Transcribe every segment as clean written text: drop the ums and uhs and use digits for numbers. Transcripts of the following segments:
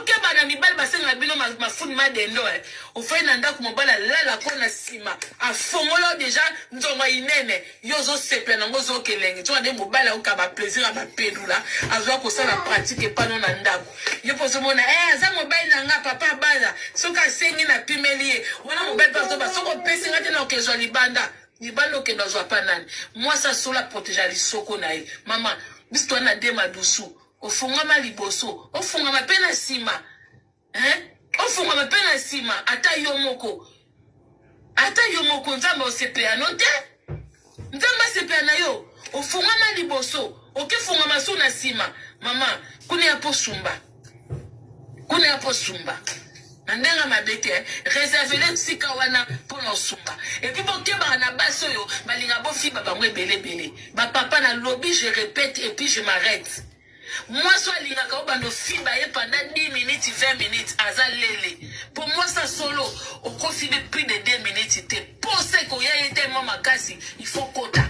Ok, bana mibali basenga bino mafuni madendo ofai na ndako mobala lala kona sima afongola déjà nzongo inene yozo sepla nango zo kelenge tu ade mobala ukaba plaisir aba pedula azwa ko sala pratique pano na ndako yo poso mona aza mobali nanga papa bala soka sengi na pimelie wana mobali paso ba soko pesi ngate na okezwa libanda ke dozwa panani moi ça sola protéger lisoko na ye mama biso na dema dusu ofungama liboso ofungama pena sima ofungama pena sima ata yo moko nzamba osepea no te nzamba sepea na yo ofungama liboso okifungama so na sima mama kuna yapo sumba ndenga mabete réserver sika wana pour nos sumba et puis bon keba na baso yo balinga bo fiba bangwe belé ba papa na lobby je répète et puis je m'arrête. Moi, soit linga ka bando fiba ye pendant 10 minutes, 20 minutes, aza lele. Pour moi, ça solo, au coffee de plus de 2 minutes, te pose ko ya yete mama kasi, il faut kota.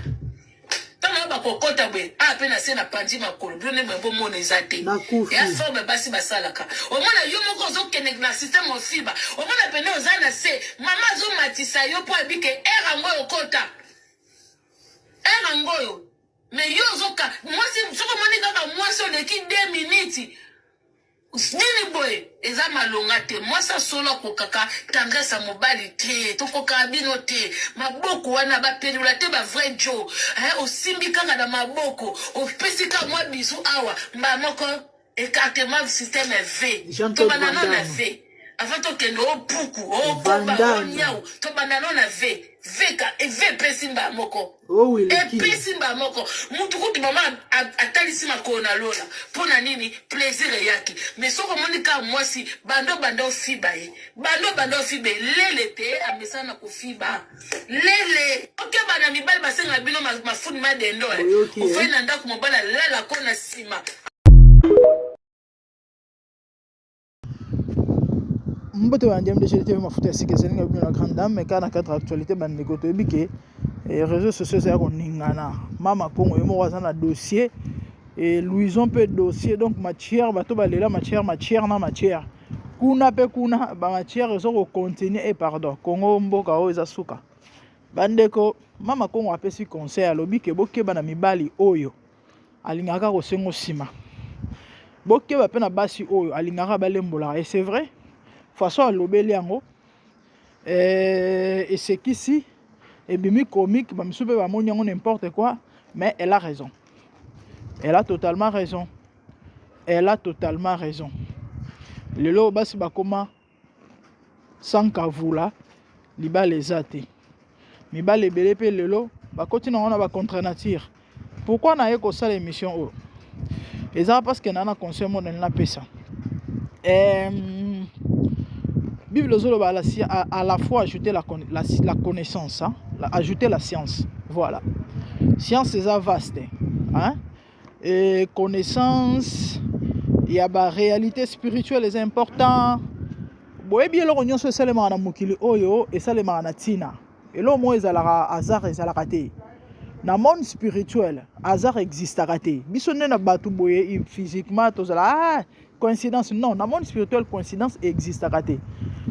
Tana ba ko kota be, a pe na se na pandi makolo, bone me bo mona ezate. Ya forme basi basalaka. O mona yo moko zo kenek na système o fiba. O mona pene ozana se, mama zo matisa yo po abike era ngoyo kota. Era ngoyo. Mais yo zoka, moi si soko moni kaka moi so de ki 2 minutes. Nini boy, eza malonga te. Moi sa solo ko kaka tendresse mobali te, to ko kabino te. Maboko wana ba pelula te ba vrai jo. Osimbi kaka na maboko, o pesika moi bisu awa, mba moko écartement système V. To banana na V. Avant to kendo o puku, o komba, o nyau, to banana na V. Veka e ve pesimba moko e pesimba moko mutu kuti mama atalisi makona lola pona nini plaisir yaki mais soko monika mwasi bando fiba e bando fiba lele te amesana ko fiba lele ok bana mibali basenga bino mafuni madendo ofai na ndako mobala lala kona sima mbote wanje mdeshete mafuta ya sike zelinga bino na grande dame mais kana quatre actualité bande ko to bike et réseaux sociaux ça ko ningana mama pongo yo mo na dossier et Louison peut dossier donc matière bato balela matière na matière kuna pe kuna ba matière zo ko contenir et pardon Congo mboka o eza suka bandeko mama kongo apesi conseil alobi ke bokeba na mibali oyo alingaka ko sengo sima bokeba pe na basi oyo alingaka balembola et c'est vrai façon à l'obéli yango et c'est qu'ici et bimi comique ba misupe ba moni yango n'importe quoi mais elle a raison, elle a totalement raison lelo basi bakoma sans kavula liba les ate mibale ebele pe lelo bakoti na ba contre nature pourquoi na yeko sala émission o eza parce que nana conseil mon na pesa Bible à la fois ajouter la connaissance, hein? Ajouter la science. Voilà. Science c'est vaste. Hein? Et connaissance, il y a la réalité spirituelle est important. Bon, et bien le rognon c'est seulement na mukili oyo et ça le manatina. Et là moi ezalaka hasard ezalaka te. Na monde spirituel, hasard existe raté. Bisonne na batu boye physiquement tozala coïncidence non, dans le monde spirituel coïncidence existe raté.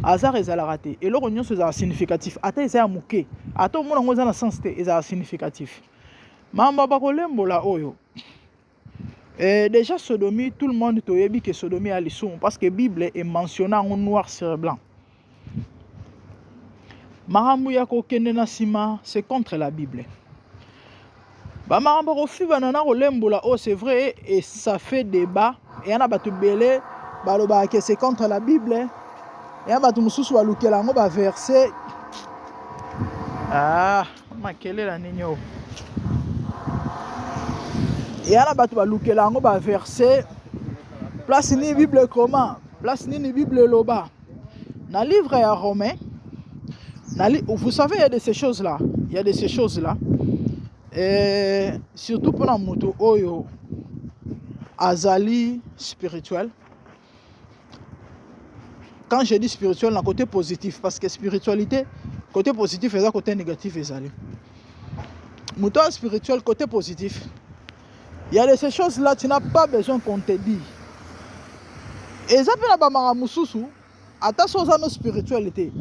Hasard est raté et le rognon c'est significatif ata eza muke ata mona ngoza na sens te eza significatif mamba bakolembola oyo déjà sodomie tout le monde toyebi que sodomie a lisson parce que Bible est mentionné en noir sur blanc mahambu ya kokende na sima c'est contre la Bible ba mahambu kofi banana kolembola oh c'est vrai et ça fait débat et yana batu belé baloba que c'est contre la Bible. Et un bateau moussou soit looké là, on va verser. Ah, ma quelle est la nigno? Et un bateau va looké là, on va verser. Place ni Bible comment? Place ni Bible loba. Dans le livre à Romain, vous savez, il y a de ces choses-là. Il y a de ces choses-là. Et surtout pour la moto, oyo, azali spirituel. Quand je dis spirituel, le côté positif, parce que spiritualité, côté positif et le côté négatif est allé. Mouton spirituel, côté positif. Il y a de ces choses-là, tu n'as pas besoin qu'on te dise. eza pe na bamaka mosusu ata so oza no spiritualité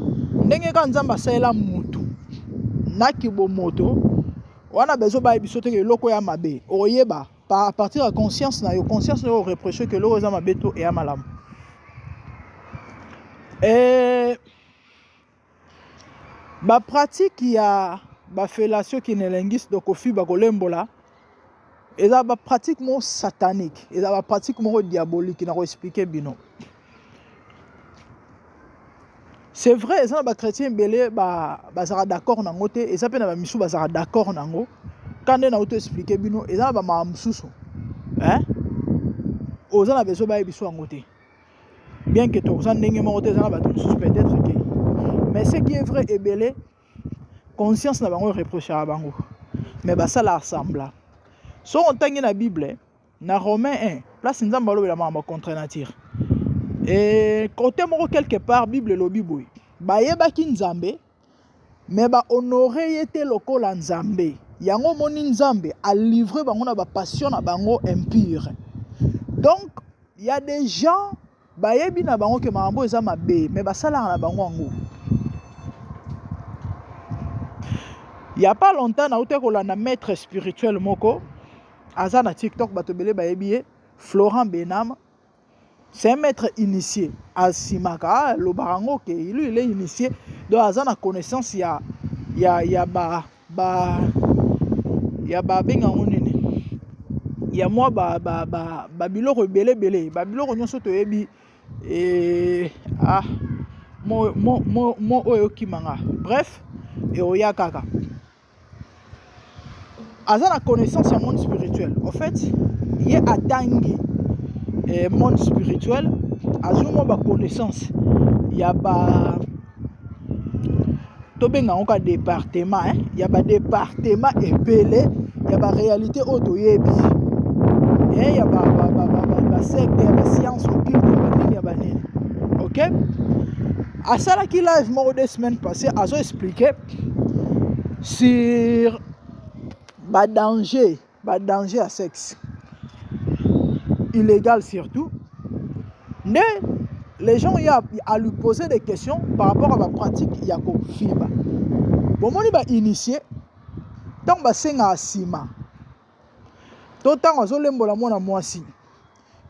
ndenge ka nzambe asalela mutu na kibomoto wana bezo baye biso te eloko ya mabe oyeba à partir de conscience na yo reprocher que eloko eza mabe to eya malamu. Bapratique ya bafellation kinelengisi donc ofi bakolembola eza bapratique mo satanique eza bapratique moko diabolique na koexplike bino. C'est vrai eza na bachrétien ebele bazala d'accord nango te eza mpe na bamisu bazala d'accord nango kande na oto explike bino eza na bamaka mosusu oza na besoin baye biso yango te bien que toza ndenge moko te eza na bato mosusu peut-être ke mais ce qui est vrai ebele conscience na bango reprochera bango mais basala assembla so otangi na Bible na Romain 1 place nzambe alobela mama contre nature et côté moko quelque part Bible lobi boy bayebaki nzambe mais ba honorer yete lokola nzambe yango moni nzambe a livré bango na ba passion na bango impure. Donc il y a des gens bayebi na bango ke makambo eza mabe mais basala na bango yango. Il y a pas longtemps na uté kolanda maître spirituel moko aza na TikTok bato belé bayebi Florent Benam. C'est un maître initié à Simaka, le barango que lui il est initié donc aza na connaissance ya benga nini ya moi biloko belé biloko nyonso to yebi mo oyo kimanga bref et oya kaka aza na connaissance ya monde spirituel en fait il est atangi monde spirituel azuma ba connaissance ya ba to benga onka département ya ba département ebele ya ba réalité auto yebi ya ba secte ya ba science occulte ya ba nini OK asala ki live mo des semaines passées azo expliquer sur ba danger à sexe illégal surtout. Mais les gens y a à lui poser des questions par rapport à la pratique yako fiba. Bon moni ba initié tant ba senga asima. Tant azolembola mona mwasi.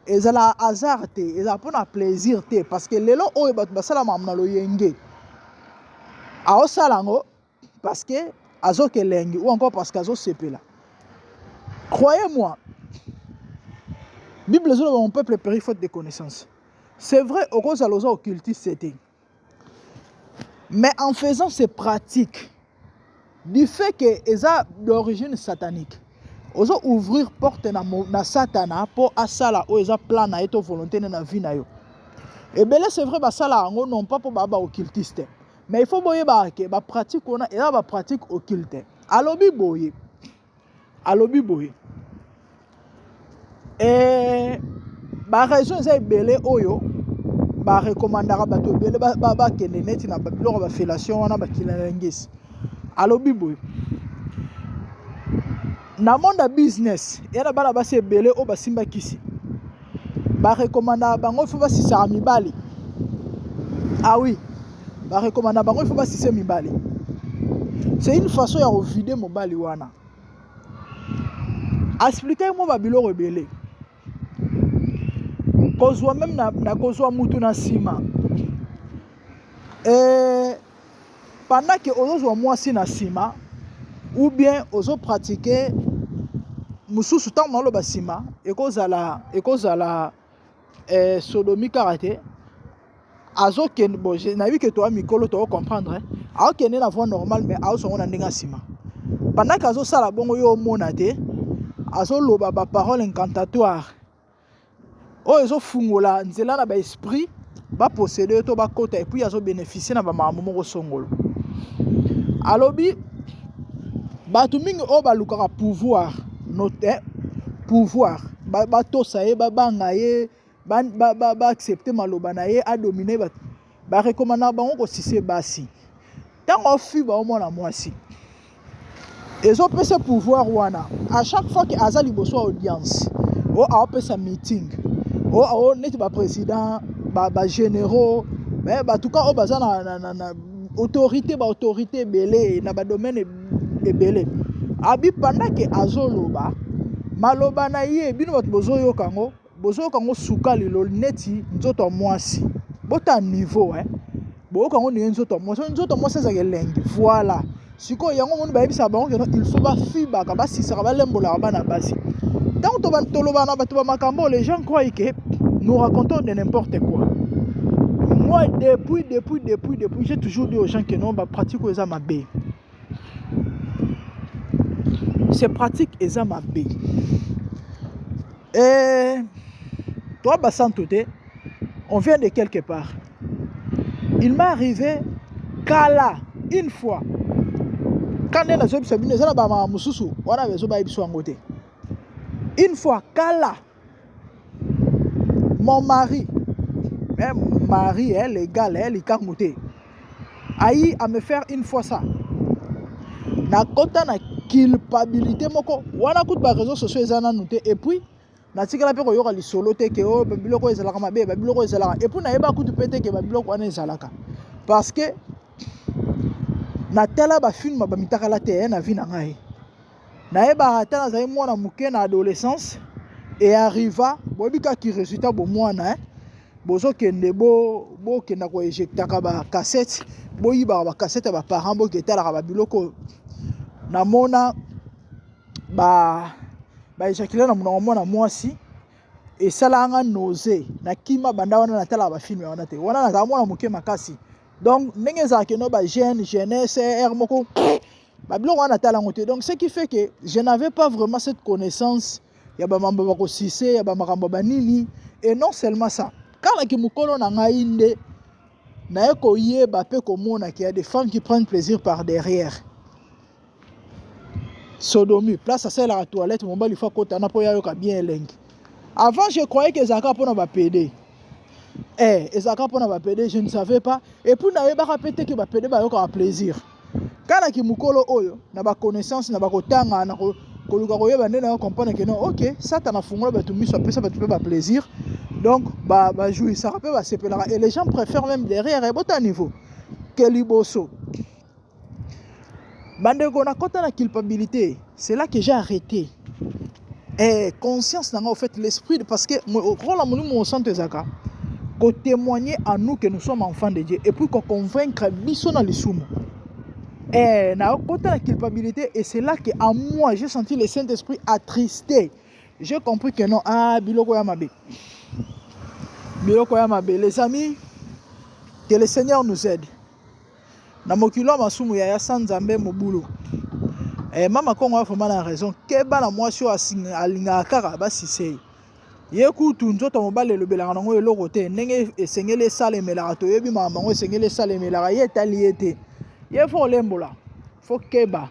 Ezala hasard te, ezala pona plaisir te parce que lelo oyo ba basala mamna lo yenge. A osalango parce que azokelengi ou encore parce qu'azo sepela. Croyez-moi, Bible dit que mon peuple périt faute de connaissances. C'est vrai, au cause de l'osa occultiste, c'était. Mais en faisant ces pratiques, du fait que c'est d'origine satanique, osa ouvrir porte na satana pour asala ou eza plan na eto volonté na vie na yo. Et bien là c'est vrai ba sala ngo non pas pour baba occultiste. Mais il faut boyer ba ke ba pratique on a et ba pratique occulte. Alobi boyer. Et ba raison eza belé oyo ba recommandera bato belé ba kende neti na biloko ba fellation wana ba kilengisi. Alobi boy. Na monde business, il y a bana basi belé o basimba kisi. Ba recommandera bango faut ba sisa mibali. Ah oui. Ba recommandera bango faut ba sisa mibali. C'est une façon ya vider mobali wana. Expliquez-moi ba biloko belé. Kozwa même na kozwa mutu na sima. Pendant que ozozwa mwasi na sima ou bien ozo pratiquer mususu tant na lo basima ekozala sodomie karaté azo ken boje na wi que toi mikolo to comprendre a ken na voie normale mais a so na ndinga sima pendant que azo sala bongo yo mona te azo loba ba parole incantatoire o ezo fungola nzela na ba esprit ba posséder to ba kota et puis azo bénéficier na ba mamu ko songolo alobi batu mingi o ba lukaka pouvoir note pouvoir ba tosa ye ba banga ye ba accepter maloba na ye a dominer ba recommander bango ko sise basi tango fi ba omona mwasi ezo pesa pouvoir wana à chaque fois que aza liboso audience o a pesa meeting oh neti ba président ba généraux mais en tout cas o baza na autorité belé na ba domaine belé abi pendant que azoloba maloba na ye bino bato bozoyo kango suka lilo neti nzoto mwasi bota niveau bo kango ni nzoto mwasi za kelengi voilà siko yango moni ba yebisa bango que il faut ba fiba ka ba sisa ba lembola bana basi tant to ba toloba na bato ba makambo les gens croient que nous racontons de n'importe quoi. Moi depuis j'ai toujours dit aux gens que non ba pratique aux amabé. C'est pratique aux amabé. Et toi Bassantoté, on vient de quelque part. Il m'est arrivé Kala une fois. Quand on a Sabine Zalaba Mususu, on a besoin de une fois Kala. Mon mari, même mari, légal, elle est carmouté. Aïe à me faire une fois ça. Na kota na culpabilité moko. Wana kout ba réseaux sociaux ezana noté et puis na tikala pe ko yoka li solo te ke o babiloko ezalaka mabe babiloko ezalaka et puis na yeba kout pété ke babiloko wana ezalaka. Parce que na tela ba film ba mitaka la te na vie na ngai. Na yeba ata na zai mwana muke na adolescence. Et arriva, bobika ki résultat bo mwana bozo kende bo kenda ko éjecta ka ba cassette bo yiba ba cassette ba parents bo ketala ka ba biloko na mona ba éjaculer na mwana mwasi et sala nga nausée na kima banda wana na tala ba film wana te wana na mwana muke makasi donc ndenge za ke no ba jeunesse moko ba biloko wana tala ngote donc ce qui fait que je n'avais pas vraiment cette connaissance. Il y a des gens qui ont il y a des gens et non seulement ça. Quand il y a des femmes qui prennent plaisir par derrière. Sodomie, place à celle à la toilette, mon bal il faut qu'on a bien lingue. Avant, je croyais que Zaka pour nous pédé. Zaka pour nous pédé, je ne savais pas. Et puis, on a répété que pédé va plaisir. Quand il y a des connaissances, il y a des temps, koluka koyeba ndena comprendre que non OK ça t'en a fungola ba tumiso apesa ba tupe ba plaisir donc ba jouer ça rappelle ba sepelera et les gens préfèrent même derrière et bota niveau que liboso bande ko na kota na culpabilité c'est là que j'ai arrêté et conscience n'a en fait l'esprit parce que rôle amunu mo santé zaka ko témoigner à nous que nous sommes enfants de Dieu et puis qu'on convaincre biso na lisumu. Et na côté la culpabilité et c'est là que à moi j'ai senti le Saint-Esprit attristé. J'ai compris que non biloko ya mabe. Biloko ya mabe les amis que le Seigneur nous aide. Na mokilo masumu ya sanzambe mobulu. Et mama kongo a vraiment la raison que bana moi sur alinga kaka ba sisei. Yekutu nzoto mobale le belanga ngo eloko te ndenge esengele sale melaka to yebi mama ngo esengele sale melaka yetaliete. Il faut lembola, faut keba.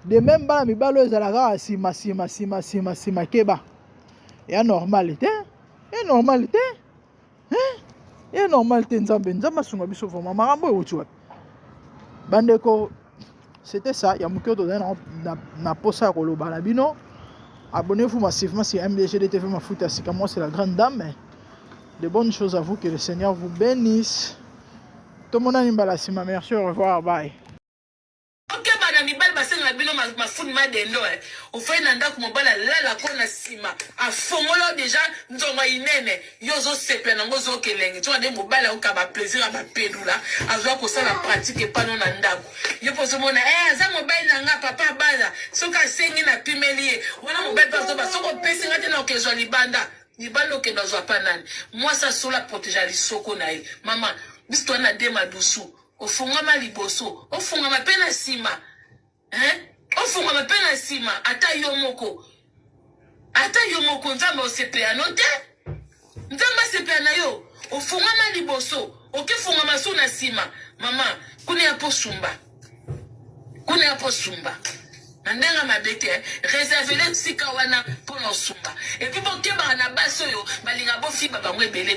De même bana mibalo ezalaka sima keba. Ya normalité, ya normalité. Ya normalité nzamba sunga biso vraiment marambo eutu. Bandeko, c'était ça, ya mukoto na posa koloba na bino. Abonnez-vous massivement sur MDG TV Mafuta Sika, moi c'est la grande dame. Mais de bonnes choses à vous, que le Seigneur vous bénisse. Tout le monde a une balle à merci, au revoir, bye. Ok, madame, il balle bassin la bino ma foule ma dendo. Au fait, nanda comme bala la kona sima. A fongolo déjà, nous avons inene. Yozo sepe na ngozo kelenge. Tu vois des mobala ou kaba plaisir à ma pédula. A voir que ça la pratique et pas non nanda. Yo pose mon ça mobile nanga papa baza. Soka sengi na pimelie. Wana mobile paso ba soko pesi ngate na okezo libanda. Libanda ke na zwa panani. Moi ça sur la protéger les soko na e. Maman bisto na dema dusu ofungama liboso ofungama pena sima ofungama pena sima ata yomoko nzamba osepea no te nzamba sepea na yo ofungama liboso okifungama so na sima mama kuna ya posumba Ndenga mabete réserver les sikawana pour l'ensumba et puis bon keba na baso yo balinga bo fi baba mwe belé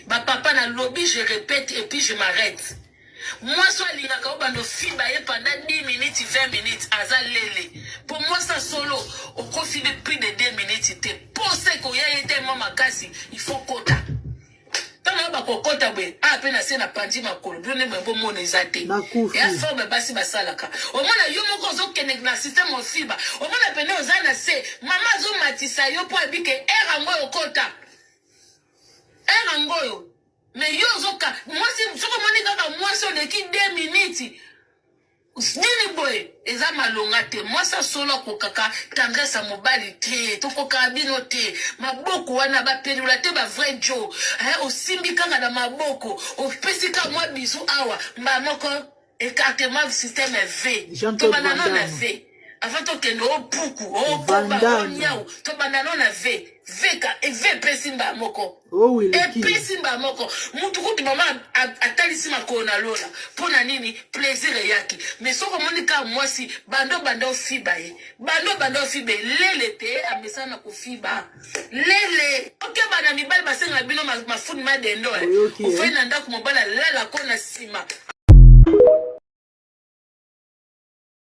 ba papa na lobby je répète et puis je m'arrête Moi, soit l'ingaka ou bando fiba pendant 10 minutes, 20 minutes, aza lele. Pour moi, ça solo, au coffee de plus de 2 minutes, te pensé qu'il y a été maman makasi, il faut quota. Tant que kota bwe, a peine assez na pandi makolo, bien ne bon mon ezate. Et à forme basi basalaka. Au moins la yo moko zo kenek na système au fiba. Au moins la peine aux ana se, maman zo matisa yo po abike era ngoyo kota. Era ngoyo. Mais yo zoka, moi si soko moni kaka moi so de ki 2 minutes. Nini boy, eza malonga te. Moi ça solo ko kaka tendresse mobali te, to ko kabino te. Maboko wana ba pelula te ba vrai Joe. O simbi kaka na maboko, o pesika moi bisu awa. Mba moko écartement système V. To banana na V. Avant to kendo o puku, o koba, o nyao, to banana na V. Veka e ve pesimba moko. Oh oui. E pesimba moko. Mutu kuti mama atalisi makona lola. Pona nini plaisir yaki. Mais soko monika mwasi bando fiba e. Bando fiba lele te amesana ko fiba. Lele. Ok bana mibali basenga bino mafuni madendo e. Ofena ndako mobala lala kona sima.